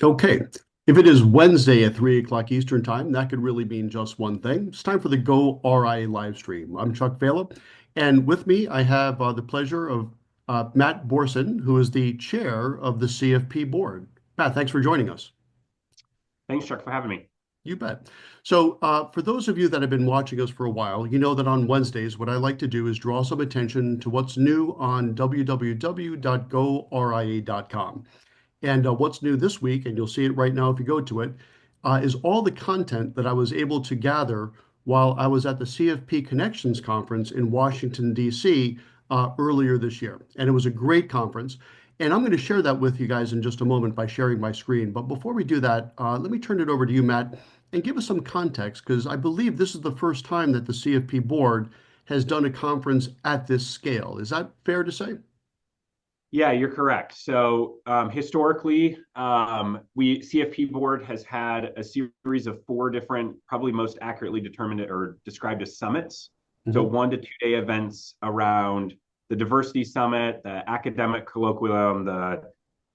Okay. If it is Wednesday at 3 o'clock Eastern Time, that could really mean just one thing. It's time for the goRIA live stream. I'm Chuck Vela, and with me, I have the pleasure of Matt Boersen, who is the chair of the CFP Board. Matt, thanks for joining us. Thanks, Chuck, for having me. You bet. So, for those of you that have been watching us for a while, you know that on Wednesdays, what I like to do is draw some attention to what's new on www.goria.com. And what's new this week, and you'll see it right now if you go to it, is all the content that I was able to gather while I was at the CFP Connections conference in Washington, D.C. Earlier this year. And it was a great conference. And I'm going to share that with you guys in just a moment by sharing my screen. But before we do that, let me turn it over to you, Matt, and give us some context, because I believe this is the first time that the CFP board has done a conference at this scale. Is that fair to say? Yeah, you're correct. So historically, we CFP Board has had a series of four different, probably most accurately determined or described as summits. So Mhm. 1 to 2 day events around the diversity summit, the academic colloquium, the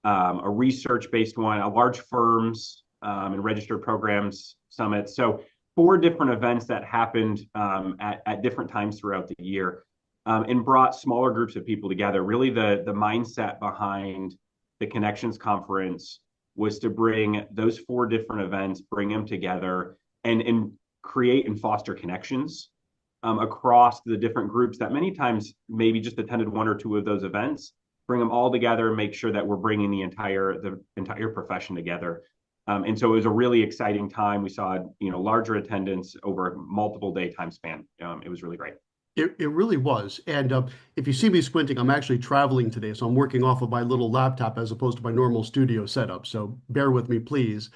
a research-based one, a large firms and registered programs summit. So four different events that happened at different times throughout the year. And brought smaller groups of people together. Really, the mindset behind the Connections Conference was to bring those four different events, bring them together, and create and foster connections across the different groups that many times maybe just attended one or two of those events. Bring them all together, make sure that we're bringing the entire profession together. And so it was a really exciting time. We saw larger attendance over a multiple day time span. It was really great. It really was. And if you see me squinting, I'm actually traveling today. So I'm working off of my little laptop as opposed to my normal studio setup. So bear with me, please.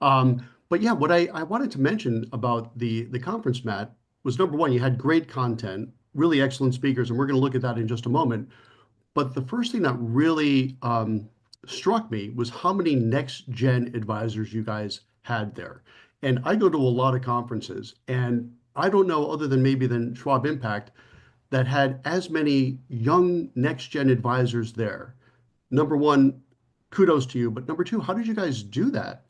But yeah, what I wanted to mention about the conference, Matt, was number one, you had great content, really excellent speakers, and we're going to look at that in just a moment. But the first thing that really struck me was how many next gen advisors you guys had there. And I go to a lot of conferences, and I don't know other than maybe than Schwab Impact that had as many young next gen advisors there. Number one, kudos to you. But number two, how did you guys do that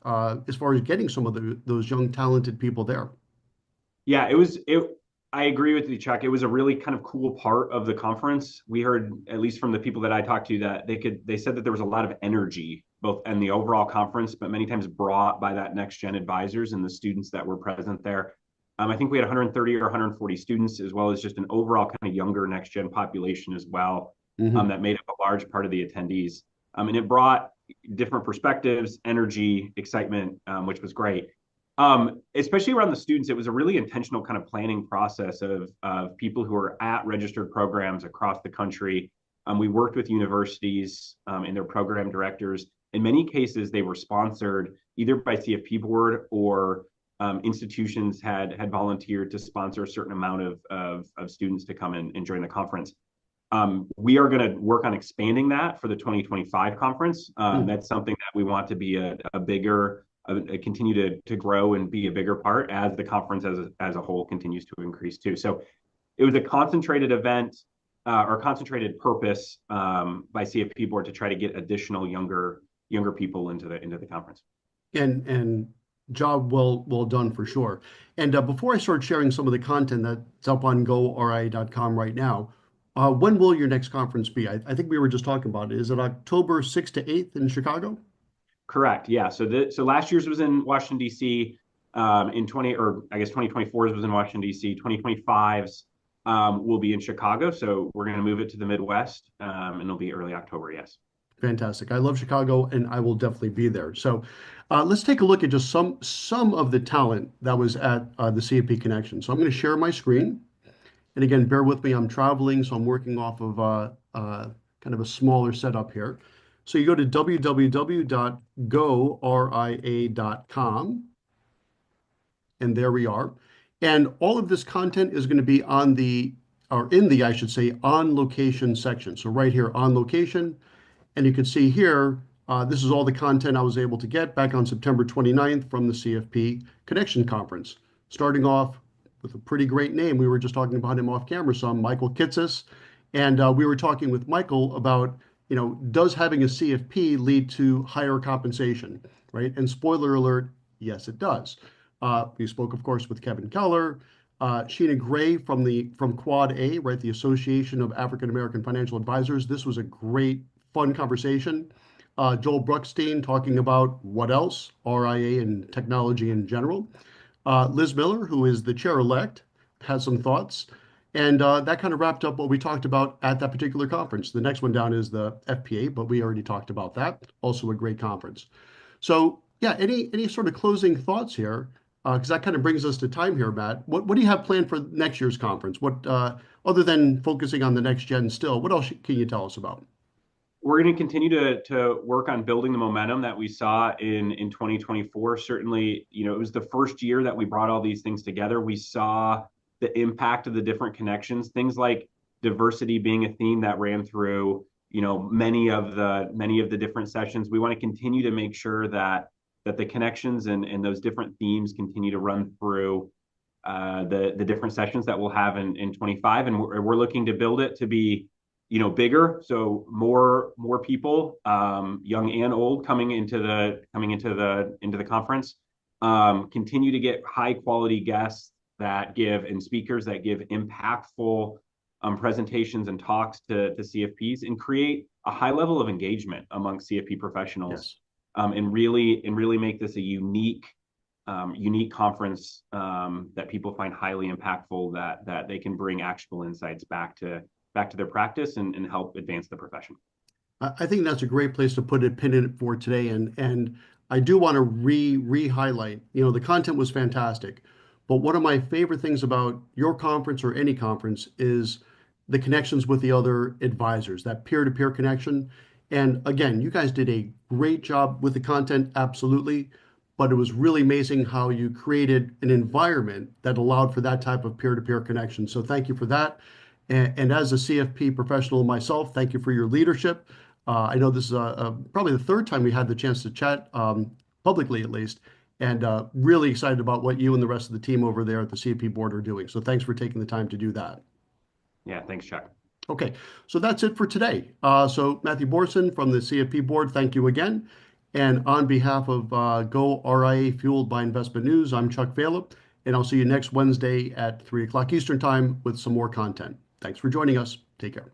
as far as getting some of those young talented people there? Yeah, it. I agree with you, Chuck. It was a really kind of cool part of the conference. We heard, at least from the people that I talked to, that they said that there was a lot of energy, both in the overall conference, but many times brought by that next gen advisors and the students that were present there. I think we had 130 or 140 students, as well as just an overall kind of younger next gen population as well, Hmm. that made up a large part of the attendees. And it brought different perspectives, energy, excitement, which was great. Especially around the students, it was a really intentional kind of planning process of people who are at registered programs across the country. We worked with universities and their program directors. In many cases, they were sponsored either by CFP Board or institutions had volunteered to sponsor a certain amount of students to come and join the conference. We are going to work on expanding that for the 2025 conference. That's something that we want to be a bigger, continue to grow and be a bigger part as the conference as a whole continues to increase too. So it was a concentrated event or concentrated purpose by CFP Board to try to get additional younger people into the conference. And job well done for sure. And before I start sharing some of the content that's up on goRIA.com right now, when will your next conference be? I think we were just talking about it. Is it October 6th to 8th in Chicago? Correct. Yeah. So last year's was in Washington D.C. In 2024's was in Washington D.C. 2025's will be in Chicago. So we're going to move it to the Midwest, and it'll be early October. Yes. Fantastic. I love Chicago, and I will definitely be there. So let's take a look at just some of the talent that was at the CFP Connection. So I'm going to share my screen. And again, bear with me. I'm traveling, so I'm working off of kind of a smaller setup here. So you go to www.goria.com, and there we are. And all of this content is going to be on or in the, I should say, on location section. So right here, on location. And you can see here, this is all the content I was able to get back on September 29th from the CFP Connection Conference. Starting off with a pretty great name. We were just talking about him off camera some, Michael Kitces. And we were talking with Michael about, does having a CFP lead to higher compensation, right? And spoiler alert, yes, it does. We spoke, of course, with Kevin Keller, Sheena Gray from Quad A, right, the Association of African American Financial Advisors. This was a great, fun conversation. Joel Bruckstein talking about what else, RIA and technology in general. Liz Miller, who is the chair-elect, has some thoughts. And that kind of wrapped up what we talked about at that particular conference. The next one down is the FPA, but we already talked about that. Also a great conference. So yeah, any sort of closing thoughts here? Because that kind of brings us to time here, Matt. What do you have planned for next year's conference? What other than focusing on the next gen still, what else can you tell us about? We're going to continue to work on building the momentum that we saw in 2024. Certainly, it was the first year that we brought all these things together. We saw the impact of the different connections, things like diversity being a theme that ran through, many of the different sessions. We want to continue to make sure that the connections and those different themes continue to run through the different sessions that we'll have in 25, and we're looking to build it to be bigger, so more people, young and old, coming into the conference. Continue to get high quality guests and speakers that give impactful presentations and talks to CFPs, and create a high level of engagement among CFP professionals. Yes. And really make this a unique conference that people find highly impactful, that they can bring actionable insights back to their practice and help advance the profession. I think that's a great place to put a pin in it for today. And I do want to re-highlight, the content was fantastic. But one of my favorite things about your conference or any conference is the connections with the other advisors, that peer-to-peer connection. And again, you guys did a great job with the content, absolutely. But it was really amazing how you created an environment that allowed for that type of peer-to-peer connection. So thank you for that. And as a CFP professional myself, thank you for your leadership. I know this is probably the third time we had the chance to chat, publicly at least, and really excited about what you and the rest of the team over there at the CFP board are doing. So thanks for taking the time to do that. Yeah, thanks, Chuck. Okay, so that's it for today. So Matthew Boersen from the CFP board, thank you again. And on behalf of goRIA Fueled by Investment News, I'm Chuck Vela, and I'll see you next Wednesday at 3 o'clock Eastern Time with some more content. Thanks for joining us. Take care.